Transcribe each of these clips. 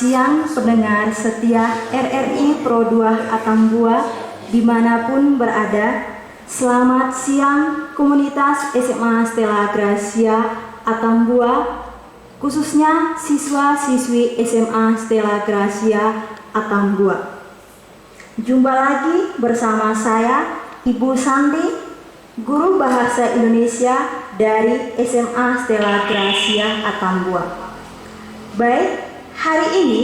siang pendengar setia RRI Pro 2 Atambua dimanapun berada. Selamat siang komunitas SMA Stella Gracia Atambua, khususnya siswa-siswi SMA Stella Gracia Atambua. Jumpa lagi bersama saya, Ibu Santi, Guru Bahasa Indonesia dari SMA Stella Gracia Atambua. Baik, hari ini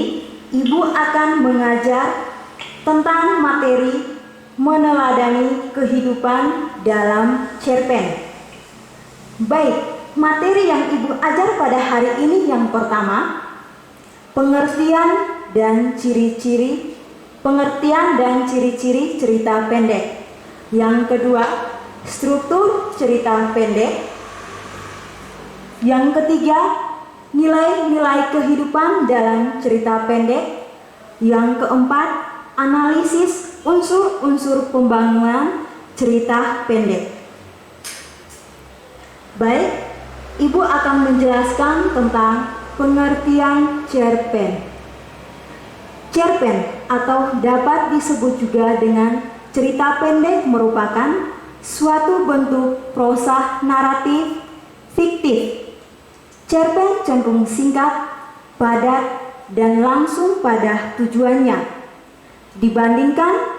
Ibu akan mengajar tentang materi meneladani kehidupan dalam cerpen. Baik, materi yang Ibu ajar pada hari ini yang pertama, pengertian dan ciri-ciri cerita pendek. Yang kedua, struktur cerita pendek. Yang ketiga, nilai-nilai kehidupan dalam cerita pendek. Yang keempat, analisis unsur-unsur pembangunan cerita pendek. Baik, Ibu akan menjelaskan tentang pengertian cerpen. Cerpen atau dapat disebut juga dengan cerita pendek merupakan suatu bentuk prosa naratif fiktif. Cerpen cenderung singkat, padat, dan langsung pada tujuannya dibandingkan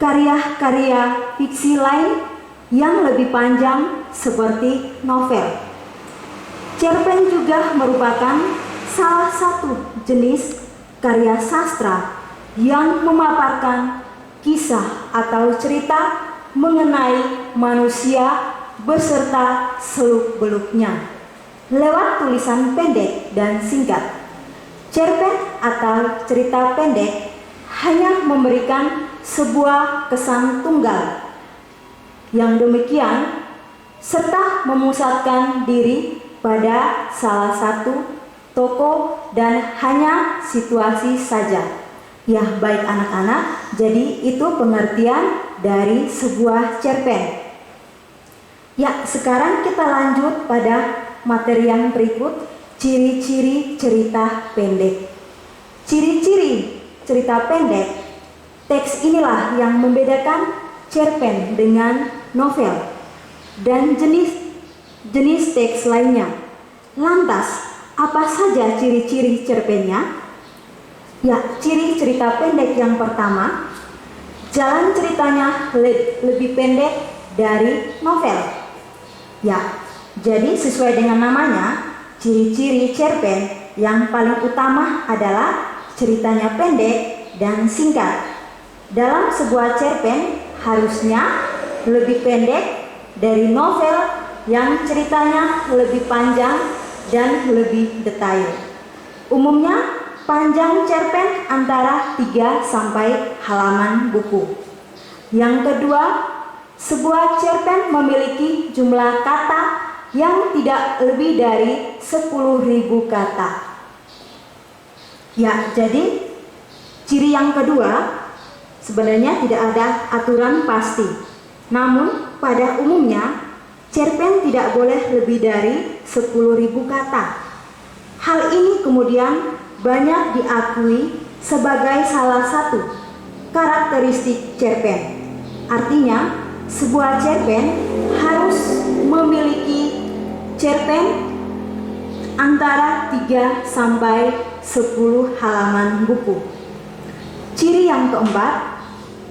karya-karya fiksi lain yang lebih panjang seperti novel. Cerpen juga merupakan salah satu jenis karya sastra yang memaparkan kisah atau cerita mengenai manusia beserta seluk-beluknya lewat tulisan pendek dan singkat. Cerpen atau cerita pendek hanya memberikan sebuah kesan tunggal yang demikian serta memusatkan diri pada salah satu tokoh dan hanya situasi saja. Ya, baik anak-anak, jadi itu pengertian dari sebuah cerpen. Ya, sekarang kita lanjut pada materi yang berikut, ciri-ciri cerita pendek. Ciri-ciri cerita pendek, teks inilah yang membedakan cerpen dengan novel dan jenis teks lainnya. Lantas, apa saja ciri-ciri cerpennya? Ya, ciri cerita pendek yang pertama, jalan ceritanya lebih pendek dari novel. Ya, jadi sesuai dengan namanya, ciri-ciri cerpen yang paling utama adalah ceritanya pendek dan singkat. Dalam sebuah cerpen harusnya lebih pendek dari novel yang ceritanya lebih panjang dan lebih detail. Umumnya panjang cerpen antara 3 sampai halaman buku. Yang kedua, sebuah cerpen memiliki jumlah kata yang tidak lebih dari 10.000 kata. Ya, jadi ciri yang kedua sebenarnya tidak ada aturan pasti. Namun pada umumnya cerpen tidak boleh lebih dari 10.000 kata. Hal ini kemudian banyak diakui sebagai salah satu karakteristik cerpen. Artinya, sebuah cerpen harus memiliki cerpen antara 3 sampai 10 halaman buku. Ciri yang keempat,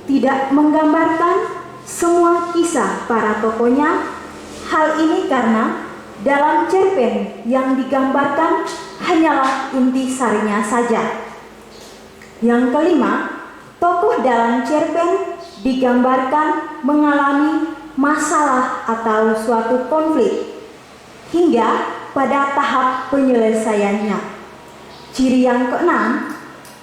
tidak menggambarkan semua kisah para tokohnya. Hal ini karena dalam cerpen yang digambarkan hanyalah inti sarinya saja. Yang kelima, tokoh dalam cerpen digambarkan mengalami masalah atau suatu konflik hingga pada tahap penyelesaiannya. Ciri yang keenam,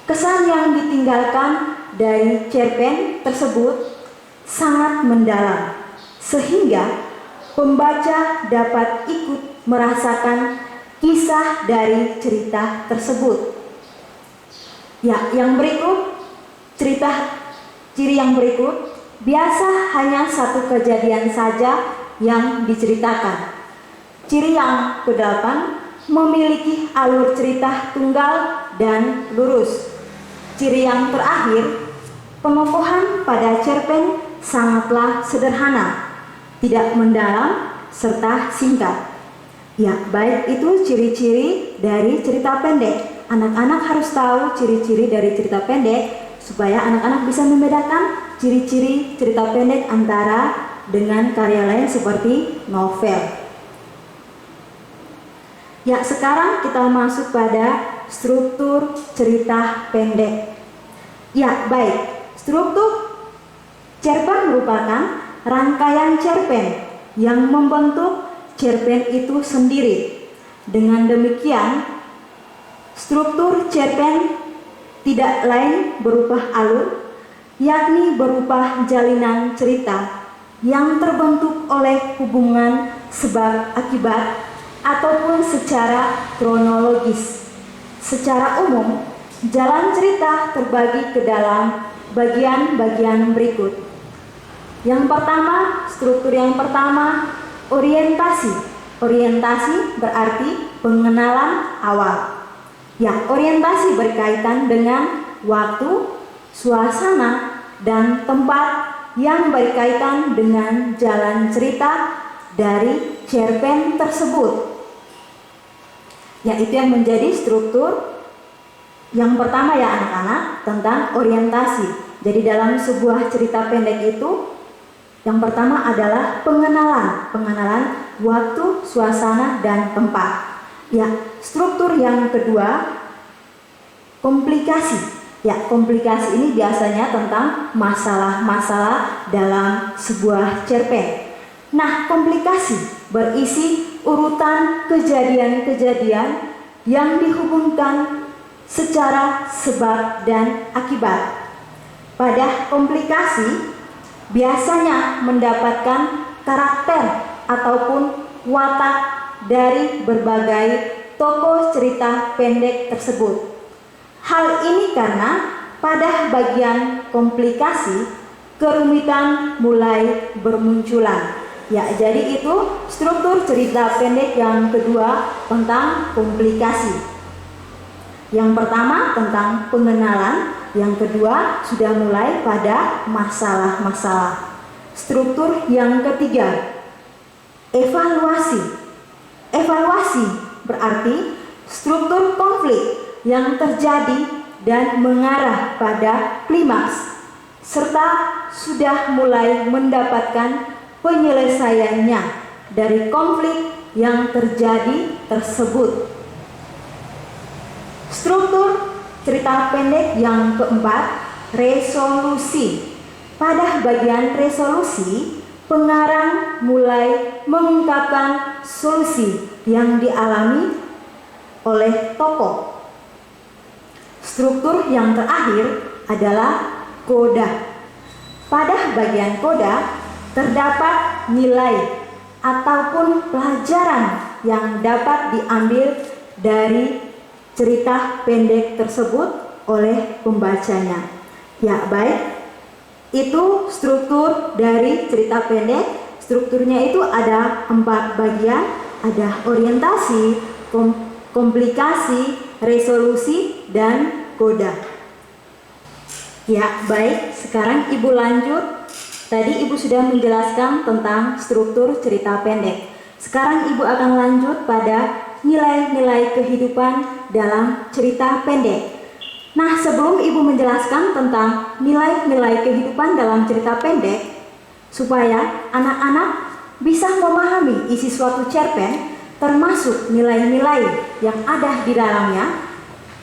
kesan yang ditinggalkan dari cerpen tersebut sangat mendalam sehingga pembaca dapat ikut merasakan kisah dari cerita tersebut. Ya, yang berikut ciri yang berikut biasa hanya satu kejadian saja yang diceritakan. Ciri yang ke-8, memiliki alur cerita tunggal dan lurus. Ciri yang terakhir, pengokohan pada cerpen sangatlah sederhana, tidak mendalam, serta singkat. Ya, baik itu ciri-ciri dari cerita pendek. Anak-anak harus tahu ciri-ciri dari cerita pendek supaya anak-anak bisa membedakan ciri-ciri cerita pendek antara dengan karya lain seperti novel. Ya, sekarang kita masuk pada struktur cerita pendek. Ya, baik. Struktur cerpen merupakan rangkaian cerpen yang membentuk cerpen itu sendiri. Dengan demikian, struktur cerpen tidak lain berupa alur, yakni berupa jalinan cerita yang terbentuk oleh hubungan sebab akibat ataupun secara kronologis. Secara umum, jalan cerita terbagi ke dalam bagian-bagian berikut. Yang pertama, struktur yang pertama, orientasi. Orientasi berarti pengenalan awal. Ya, orientasi berkaitan dengan waktu, suasana, dan tempat yang berkaitan dengan jalan cerita dari cerpen tersebut. Ya, itu yang menjadi struktur yang pertama ya anak-anak, tentang orientasi. Jadi dalam sebuah cerita pendek itu, yang pertama adalah pengenalan waktu, suasana, dan tempat. Ya, struktur yang kedua, komplikasi. Ya, komplikasi ini biasanya tentang masalah-masalah dalam sebuah cerpen. Nah, komplikasi berisi urutan kejadian-kejadian yang dihubungkan secara sebab dan akibat. Pada komplikasi biasanya mendapatkan karakter ataupun watak dari berbagai tokoh cerita pendek tersebut. Hal ini karena pada bagian komplikasi kerumitan mulai bermunculan. Ya, jadi itu struktur cerita pendek yang kedua tentang komplikasi. Yang pertama tentang pengenalan, yang kedua sudah mulai pada masalah-masalah. Struktur yang ketiga, evaluasi. Evaluasi berarti struktur konflik yang terjadi dan mengarah pada klimaks serta sudah mulai mendapatkan penyelesaiannya dari konflik yang terjadi tersebut. Struktur cerita pendek yang keempat, resolusi. Pada bagian resolusi, pengarang mulai mengungkapkan solusi yang dialami oleh tokoh. Struktur yang terakhir adalah koda. Pada bagian koda terdapat nilai ataupun pelajaran yang dapat diambil dari cerita pendek tersebut oleh pembacanya. Ya, baik. Itu struktur dari cerita pendek. Strukturnya itu ada 4 bagian, ada orientasi, komplikasi, resolusi, dan koda. Ya, baik. Sekarang Ibu lanjut. Tadi Ibu sudah menjelaskan tentang struktur cerita pendek. Sekarang Ibu akan lanjut pada nilai-nilai kehidupan dalam cerita pendek. Nah, sebelum Ibu menjelaskan tentang nilai-nilai kehidupan dalam cerita pendek, supaya anak-anak bisa memahami isi suatu cerpen, termasuk nilai-nilai yang ada di dalamnya,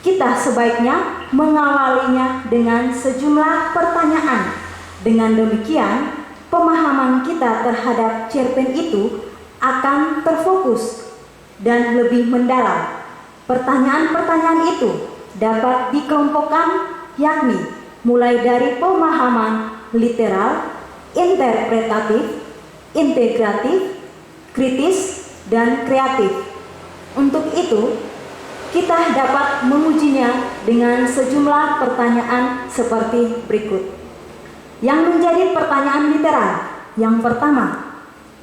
kita sebaiknya mengawalinya dengan sejumlah pertanyaan. Dengan demikian, pemahaman kita terhadap cerpen itu akan terfokus dan lebih mendalam. Pertanyaan-pertanyaan itu dapat dikelompokkan, yakni mulai dari pemahaman literal, interpretatif, integratif, kritis, dan kreatif. Untuk itu, kita dapat mengujinya dengan sejumlah pertanyaan seperti berikut. Yang menjadi pertanyaan literal, yang pertama,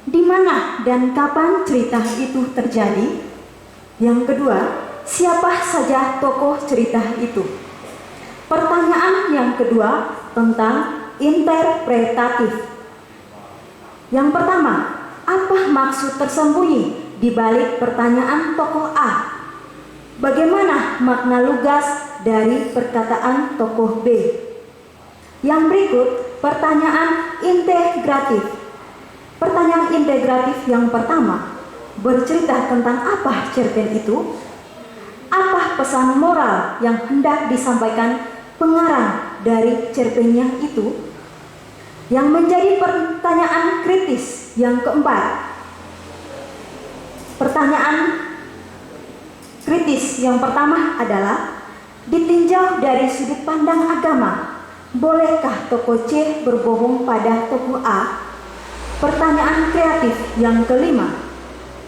di mana dan kapan cerita itu terjadi? Yang kedua, siapa saja tokoh cerita itu? Pertanyaan yang kedua tentang interpretatif. Yang pertama, apa maksud tersembunyi di balik pertanyaan tokoh A? Bagaimana makna lugas dari perkataan tokoh B? Yang berikut, pertanyaan integratif. Pertanyaan integratif yang pertama, bercerita tentang apa cerpen itu? Apa pesan moral yang hendak disampaikan pengarang dari cerpennya itu? Yang menjadi pertanyaan kritis yang keempat. Pertanyaan kritis yang pertama adalah ditinjau dari sudut pandang agama. Bolehkah tokoh C berbohong pada tokoh A? Pertanyaan kreatif yang kelima.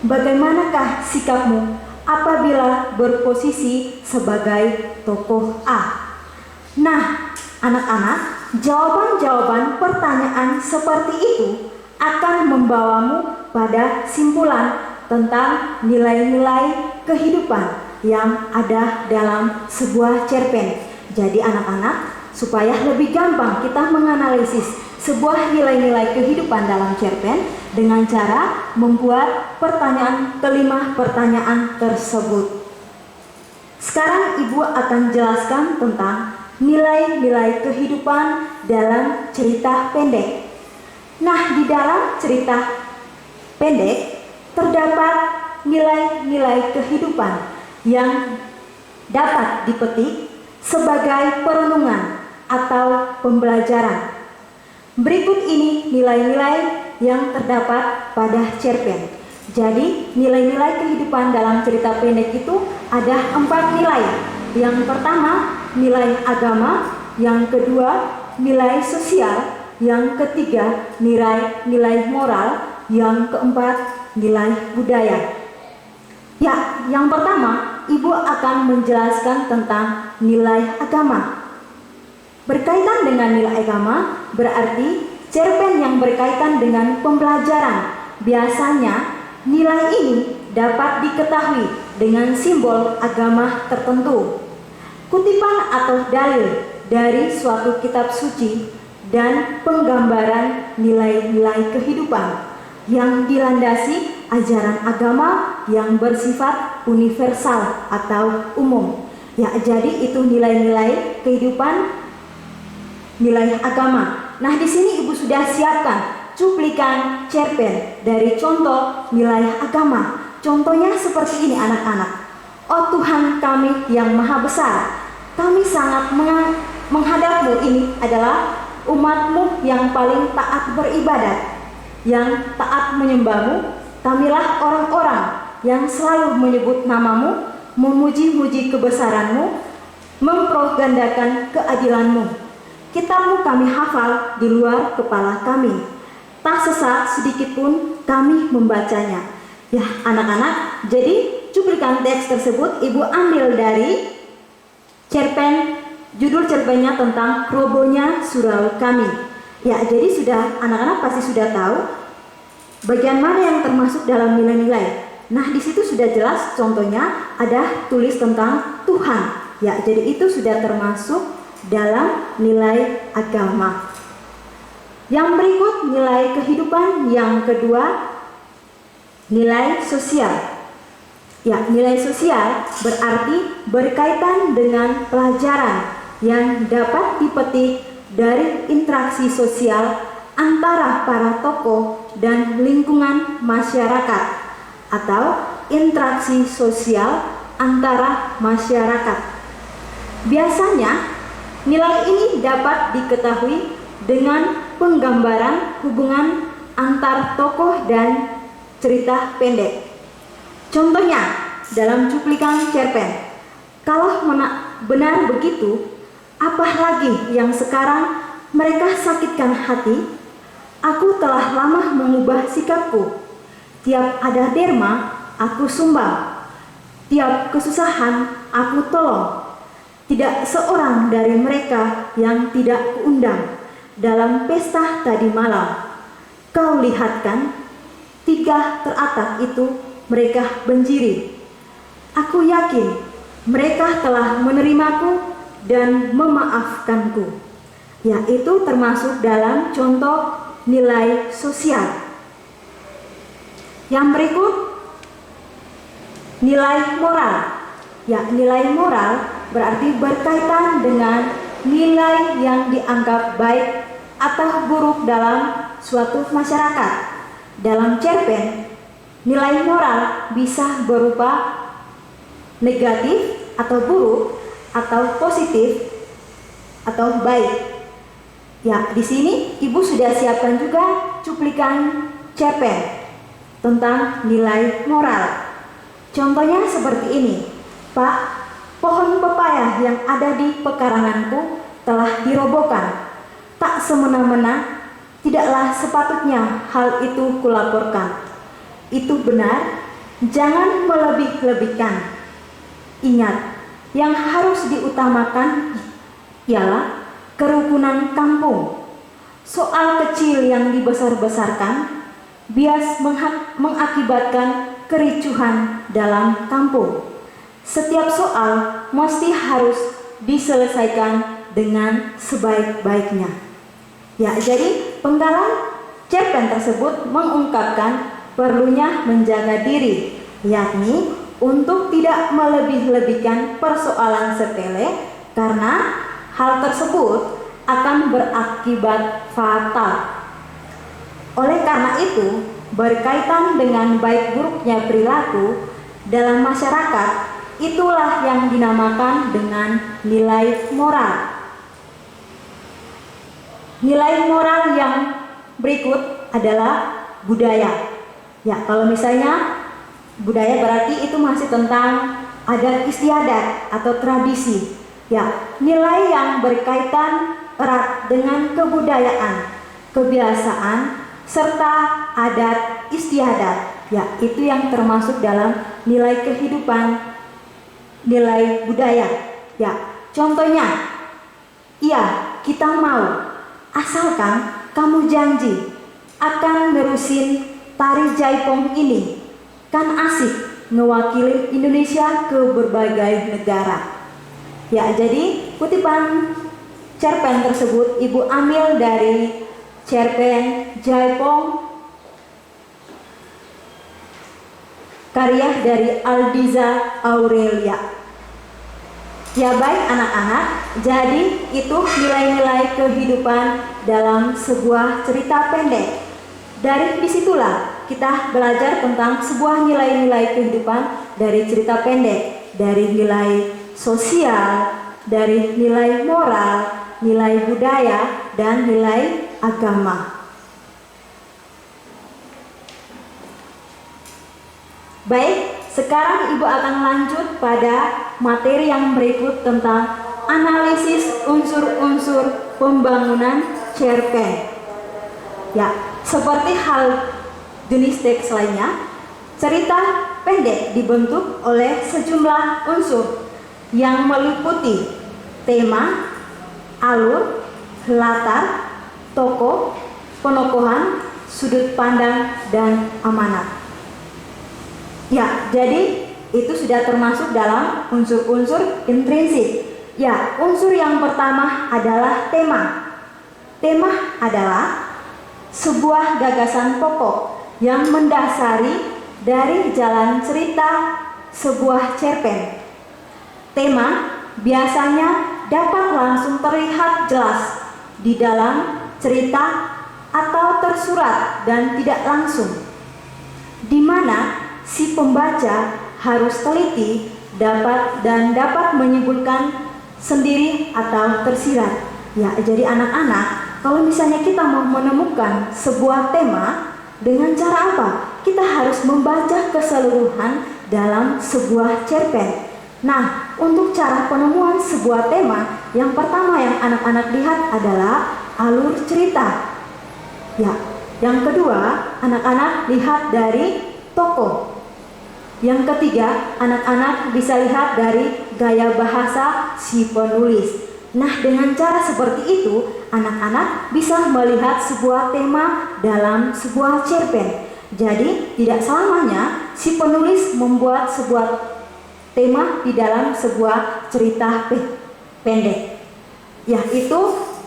Bagaimanakah sikapmu apabila berposisi sebagai tokoh A? Nah, anak-anak, jawaban-jawaban pertanyaan seperti itu akan membawamu pada simpulan tentang nilai-nilai kehidupan yang ada dalam sebuah cerpen. Jadi anak-anak, supaya lebih gampang kita menganalisis sebuah nilai-nilai kehidupan dalam cerpen dengan cara membuat pertanyaan kelima pertanyaan tersebut. Sekarang Ibu akan jelaskan tentang nilai-nilai kehidupan dalam cerita pendek. Nah, di dalam cerita pendek terdapat nilai-nilai kehidupan yang dapat dipetik sebagai perenungan atau pembelajaran. Berikut ini nilai-nilai yang terdapat pada cerpen. Jadi, nilai-nilai kehidupan dalam cerita pendek itu ada 4 nilai. Yang pertama, nilai agama. Yang kedua, nilai sosial. Yang ketiga, nilai moral. Yang keempat, nilai budaya. Ya, yang pertama, Ibu akan menjelaskan tentang nilai agama. Berkaitan dengan nilai agama berarti cerpen yang berkaitan dengan pembelajaran. Biasanya nilai ini dapat diketahui dengan simbol agama tertentu, kutipan atau dalil dari suatu kitab suci, dan penggambaran nilai-nilai kehidupan yang dilandasi ajaran agama yang bersifat universal atau umum. Ya, jadi itu nilai-nilai kehidupan, nilai agama. Nah, di sini Ibu sudah siapkan cuplikan cerpen dari contoh nilai agama. Contohnya seperti ini anak-anak. Oh Tuhan kami yang maha besar, kami sangat menghadap-Mu. Ini adalah umat-Mu yang paling taat beribadat, yang taat menyembah-Mu. Kamilah orang-orang yang selalu menyebut nama-Mu, memuji-muji kebesaran-Mu, memprogandakan keadilan-Mu. Kitab-Mu kami hafal di luar kepala kami, tak sesat sedikit pun kami membacanya. Ya anak-anak, jadi cuplikan teks tersebut Ibu ambil dari cerpen, judul cerpennya tentang Robohnya Surau Kami. Ya, jadi sudah anak-anak pasti sudah tahu bagian mana yang termasuk dalam nilai-nilai. Nah, di situ sudah jelas contohnya ada tulis tentang Tuhan. Ya, jadi itu sudah termasuk dalam nilai agama. Yang berikut nilai kehidupan yang kedua, nilai sosial. Ya, nilai sosial berarti berkaitan dengan pelajaran yang dapat dipetik dari interaksi sosial antara para tokoh dan lingkungan masyarakat, atau interaksi sosial antara masyarakat. Biasanya nilai ini dapat diketahui dengan penggambaran hubungan antar tokoh dan cerita pendek. Contohnya dalam cuplikan cerpen. Kalau benar begitu, apa lagi yang sekarang mereka sakitkan hati? Aku telah lama mengubah sikapku. Tiap ada derma, aku sumbang. Tiap kesusahan, aku tolong. Tidak seorang dari mereka yang tidak kuundang dalam pesta tadi malam. Kau lihat kan, 3 teratak itu mereka benjiri. Aku yakin mereka telah menerimaku dan memaafkanku, yaitu termasuk dalam contoh nilai sosial. Yang berikut, nilai moral. Ya, nilai moral berarti berkaitan dengan nilai yang dianggap baik atau buruk dalam suatu masyarakat. Dalam cerpen, nilai moral bisa berupa negatif atau buruk, atau positif atau baik. Ya, di sini Ibu sudah siapkan juga cuplikan cerpen tentang nilai moral. Contohnya seperti ini. Pak, pohon pepaya yang ada di pekaranganku telah dirobohkan. Tak semena-mena, tidaklah sepatutnya hal itu kulaporkan. Itu benar, jangan melebih-lebihkan. Ingat, yang harus diutamakan ialah kerukunan kampung. Soal kecil yang dibesar-besarkan bias mengakibatkan kericuhan dalam kampung. Setiap soal mesti harus diselesaikan dengan sebaik-baiknya. Ya, jadi penggalan cerpen tersebut mengungkapkan perlunya menjaga diri, yakni untuk tidak melebih-lebihkan persoalan sepele, karena hal tersebut akan berakibat fatal. Oleh karena itu, berkaitan dengan baik buruknya perilaku dalam masyarakat, itulah yang dinamakan dengan nilai moral. Nilai moral yang berikut adalah budaya. Ya, kalau misalnya budaya berarti itu masih tentang adat istiadat atau tradisi. Ya, nilai yang berkaitan erat dengan kebudayaan, kebiasaan, serta adat istiadat. Ya, itu yang termasuk dalam nilai kehidupan, nilai budaya. Ya, contohnya, iya, kita mau, asalkan kamu janji akan nerusin tari jaipong ini. Kan asik ngewakilin Indonesia ke berbagai negara. Ya, jadi kutipan cerpen tersebut Ibu ambil dari cerpen Jaipong karya dari Aldiza Aurelia. Ya, baik anak-anak, jadi itu nilai-nilai kehidupan dalam sebuah cerita pendek. Dari disitulah kita belajar tentang sebuah nilai-nilai kehidupan dari cerita pendek, dari nilai sosial, dari nilai moral, nilai budaya, dan nilai agama. Baik, sekarang Ibu akan lanjut pada materi yang berikut tentang analisis unsur-unsur pembangunan cerpen. Ya, seperti hal jenis teks lainnya, cerita pendek dibentuk oleh sejumlah unsur yang meliputi tema, alur, latar, tokoh, penokohan, sudut pandang, dan amanat. Ya, jadi itu sudah termasuk dalam unsur-unsur intrinsik. Ya, unsur yang pertama adalah tema. Tema adalah sebuah gagasan pokok yang mendasari dari jalan cerita sebuah cerpen. Tema biasanya dapat langsung terlihat jelas di dalam cerita atau tersurat dan tidak langsung, di mana si pembaca harus teliti dapat menyebutkan sendiri atau tersirat. Ya, jadi anak-anak, kalau misalnya kita mau menemukan sebuah tema, dengan cara apa? Kita harus membaca keseluruhan dalam sebuah cerpen. Nah, untuk cara penemuan sebuah tema, yang pertama yang anak-anak lihat adalah alur cerita. Ya, yang kedua, anak-anak lihat dari tokoh. Yang ketiga, anak-anak bisa lihat dari gaya bahasa si penulis. Nah, dengan cara seperti itu, anak-anak bisa melihat sebuah tema dalam sebuah cerpen. Jadi, tidak selamanya si penulis membuat sebuah tema di dalam sebuah cerita pendek, yaitu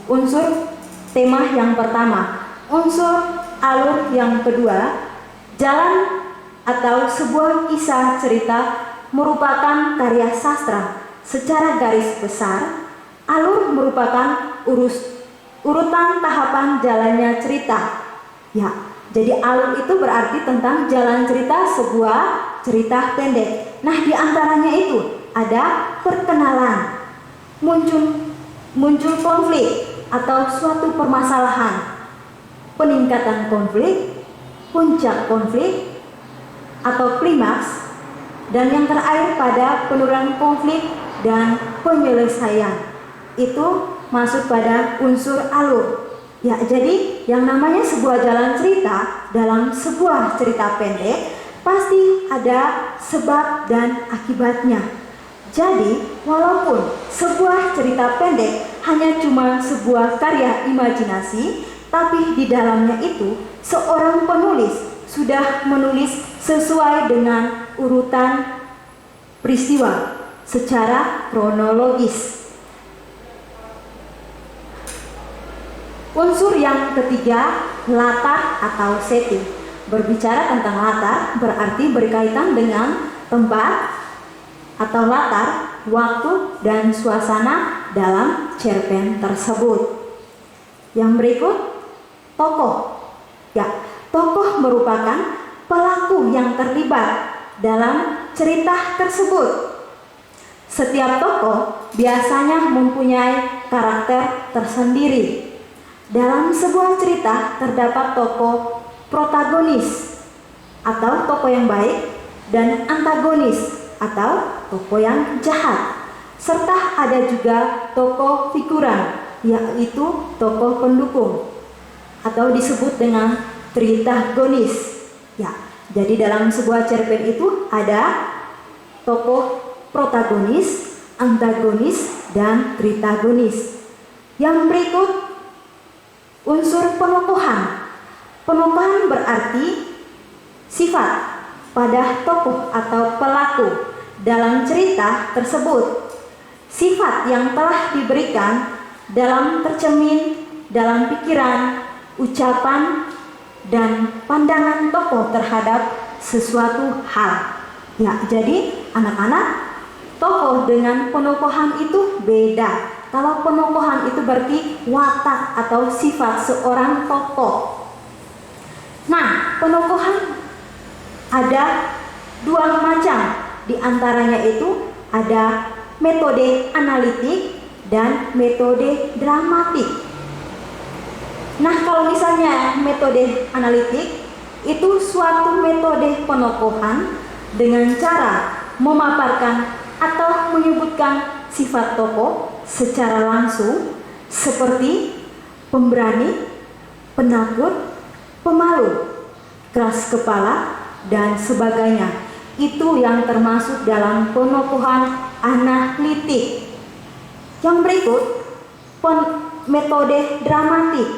unsur tema yang pertama. Unsur alur yang kedua, jalan atau sebuah kisah cerita merupakan karya sastra. Secara garis besar, alur merupakan urutan tahapan jalannya cerita. Ya, jadi alur itu berarti tentang jalan cerita sebuah cerita pendek. Nah, di antaranya itu ada perkenalan, muncul konflik atau suatu permasalahan, peningkatan konflik, puncak konflik atau klimaks, dan yang terakhir pada penurunan konflik dan penyelesaian. Itu masuk pada unsur alur. Ya, jadi yang namanya sebuah jalan cerita dalam sebuah cerita pendek pasti ada sebab dan akibatnya. Jadi, walaupun sebuah cerita pendek hanya cuma sebuah karya imajinasi, tapi di dalamnya itu seorang penulis sudah menulis sesuai dengan urutan peristiwa secara kronologis. Unsur yang ketiga, latar atau setting. Berbicara tentang latar berarti berkaitan dengan tempat atau latar, waktu, dan suasana dalam cerpen tersebut. Yang berikut, tokoh. Ya, tokoh merupakan pelaku yang terlibat dalam cerita tersebut. Setiap tokoh biasanya mempunyai karakter tersendiri. Dalam sebuah cerita terdapat tokoh protagonis atau tokoh yang baik dan antagonis atau tokoh yang jahat. Serta ada juga tokoh figuran, yaitu tokoh pendukung atau disebut dengan tritagonis. Ya, jadi dalam sebuah cerpen itu ada tokoh protagonis, antagonis, dan tritagonis. Yang berikut, unsur penokohan. Penokohan berarti sifat pada tokoh atau pelaku dalam cerita tersebut. Sifat yang telah diberikan dalam tercermin dalam pikiran, ucapan, dan pandangan tokoh terhadap sesuatu hal. Ya, jadi anak-anak, tokoh dengan penokohan itu beda. Kalau penokohan itu berarti watak atau sifat seorang tokoh. Nah, penokohan ada dua macam. Di antaranya itu ada metode analitik dan metode dramatik. Nah, kalau misalnya metode analitik itu suatu metode penokohan dengan cara memaparkan atau menyebutkan sifat tokoh secara langsung seperti pemberani, penakut, pemalu, keras kepala, dan sebagainya. Itu yang termasuk dalam penokohan analitik. Yang berikut, metode dramatik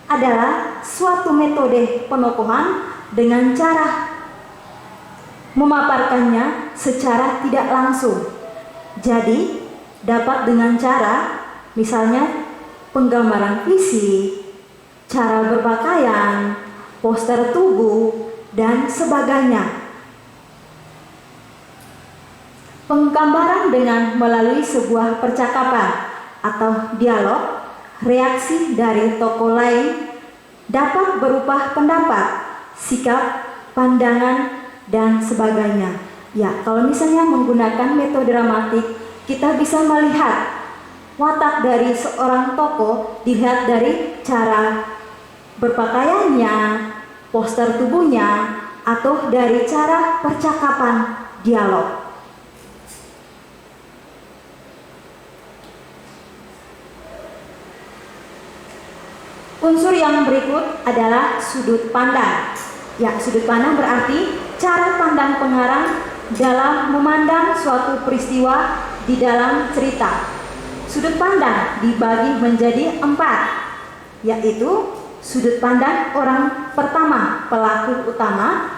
adalah suatu metode penokohan dengan cara memaparkannya secara tidak langsung. Jadi dapat dengan cara misalnya penggambaran fisik, cara berpakaian, poster tubuh, dan sebagainya. Penggambaran dengan melalui sebuah percakapan atau dialog, reaksi dari tokoh lain dapat berupa pendapat, sikap, pandangan, dan sebagainya. Ya, kalau misalnya menggunakan metode dramatik, kita bisa melihat watak dari seorang tokoh dilihat dari cara berpakaiannya, poster tubuhnya, atau dari cara percakapan dialog. Unsur yang berikut adalah sudut pandang. Ya, sudut pandang berarti cara pandang pengarang dalam memandang suatu peristiwa di dalam cerita. Sudut pandang dibagi menjadi 4, yaitu sudut pandang orang pertama, pelaku utama.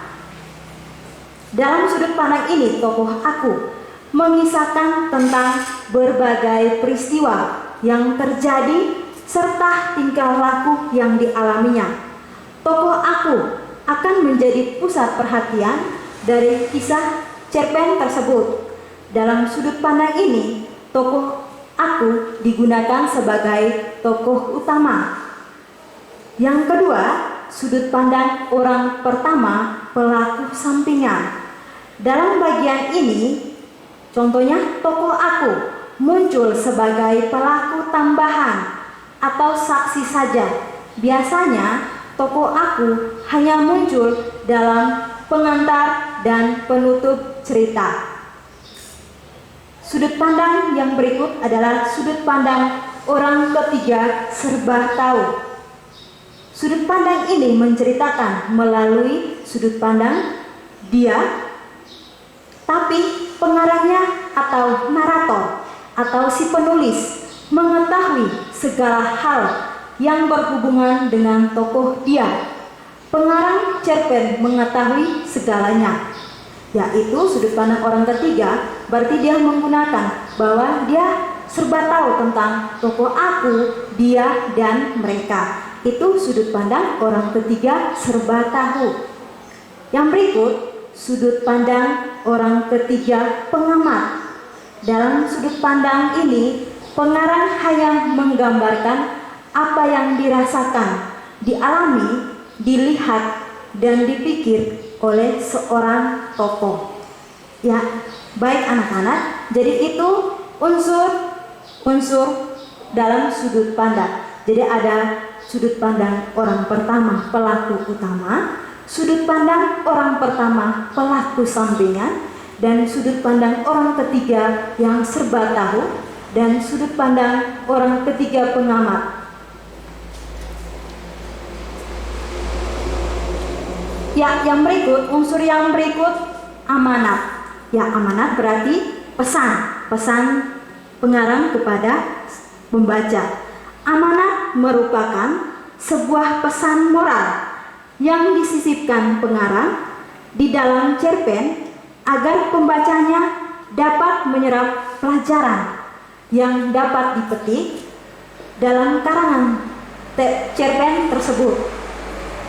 Dalam sudut pandang ini tokoh aku mengisahkan tentang berbagai peristiwa yang terjadi serta tingkah laku yang dialaminya. Tokoh aku akan menjadi pusat perhatian dari kisah cerpen tersebut. Dalam sudut pandang ini, tokoh aku digunakan sebagai tokoh utama. Yang kedua, sudut pandang orang pertama, pelaku sampingan. Dalam bagian ini, contohnya tokoh aku muncul sebagai pelaku tambahan atau saksi saja. Biasanya tokoh aku hanya muncul dalam pengantar dan penutup cerita. Sudut pandang yang berikut adalah sudut pandang orang ketiga serba tahu. Sudut pandang ini menceritakan melalui sudut pandang dia, tapi pengarangnya atau narator atau si penulis mengetahui segala hal yang berhubungan dengan tokoh dia. Pengarang cerpen mengetahui segalanya, yaitu sudut pandang orang ketiga. Berarti dia menggunakan bahwa dia serba tahu tentang tokoh aku, dia, dan mereka. Itu sudut pandang orang ketiga serba tahu. Yang berikut, sudut pandang orang ketiga pengamat. Dalam sudut pandang ini, pengarang hanya menggambarkan apa yang dirasakan, dialami, dilihat, dan dipikir oleh seorang tokoh. Ya, baik anak-anak, jadi itu unsur dalam sudut pandang. Jadi ada sudut pandang orang pertama, pelaku utama, sudut pandang orang pertama, pelaku sampingan, dan sudut pandang orang ketiga yang serba tahu, dan sudut pandang orang ketiga pengamat. Ya, yang berikut, unsur yang berikut amanat. Ya, amanat berarti pesan pengarang kepada pembaca. Amanat merupakan sebuah pesan moral yang disisipkan pengarang di dalam cerpen agar pembacanya dapat menyerap pelajaran yang dapat dipetik dalam karangan cerpen tersebut,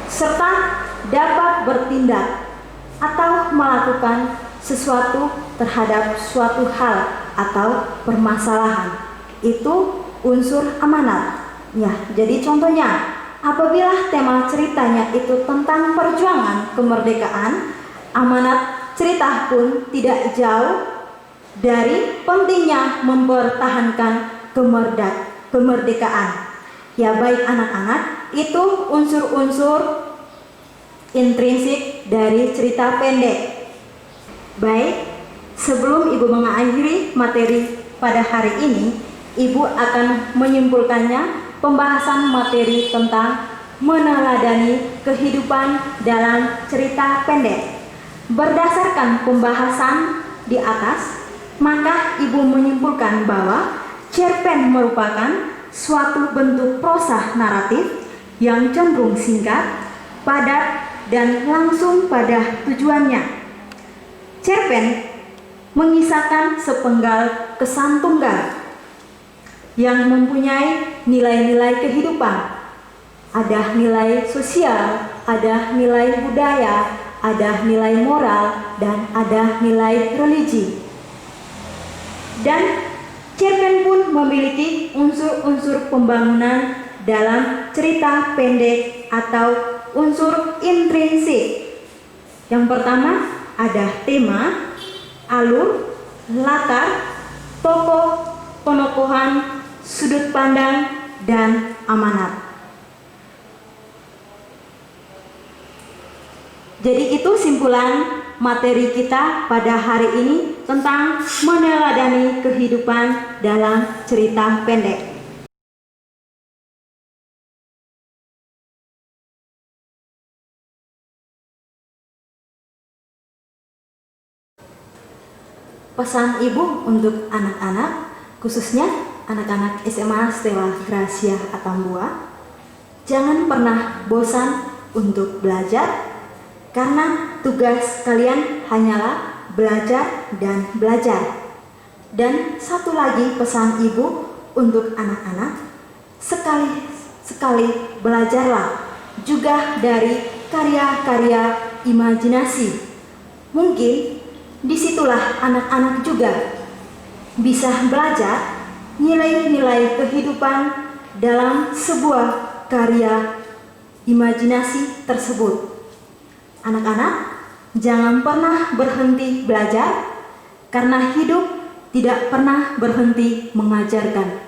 serta dapat bertindak atau melakukan sesuatu terhadap suatu hal atau permasalahan. Itu unsur amanat. Ya, jadi contohnya, apabila tema ceritanya itu tentang perjuangan kemerdekaan, amanat cerita pun tidak jauh dari pentingnya mempertahankan kemerdekaan. Ya, baik anak-anak, itu unsur-unsur intrinsik dari cerita pendek. Baik, sebelum Ibu mengakhiri materi pada hari ini, Ibu akan menyimpulkannya pembahasan materi tentang meneladani kehidupan dalam cerita pendek. Berdasarkan pembahasan di atas, maka Ibu menyimpulkan bahwa cerpen merupakan suatu bentuk prosa naratif yang cenderung singkat, padat, dan langsung pada tujuannya. Cerpen mengisahkan sepenggal kesan tunggal yang mempunyai nilai-nilai kehidupan. Ada nilai sosial, ada nilai budaya, ada nilai moral, dan ada nilai religi. Dan cerpen pun memiliki unsur-unsur pembangunan dalam cerita pendek atau unsur intrinsik. Yang pertama, ada tema, alur, latar, tokoh, penokohan, sudut pandang, dan amanat. Jadi itu simpulan materi kita pada hari ini tentang meneladani kehidupan dalam cerita pendek. Pesan Ibu untuk anak-anak, khususnya anak-anak SMA Stella Gracia Atambua, jangan pernah bosan untuk belajar, karena tugas kalian hanyalah belajar dan belajar. Dan satu lagi pesan ibu untuk anak-anak, sekali-sekali belajarlah juga dari karya-karya imajinasi. Mungkin disitulah anak-anak juga bisa belajar nilai-nilai kehidupan dalam sebuah karya imajinasi tersebut. Anak-anak, jangan pernah berhenti belajar, karena hidup tidak pernah berhenti mengajarkan.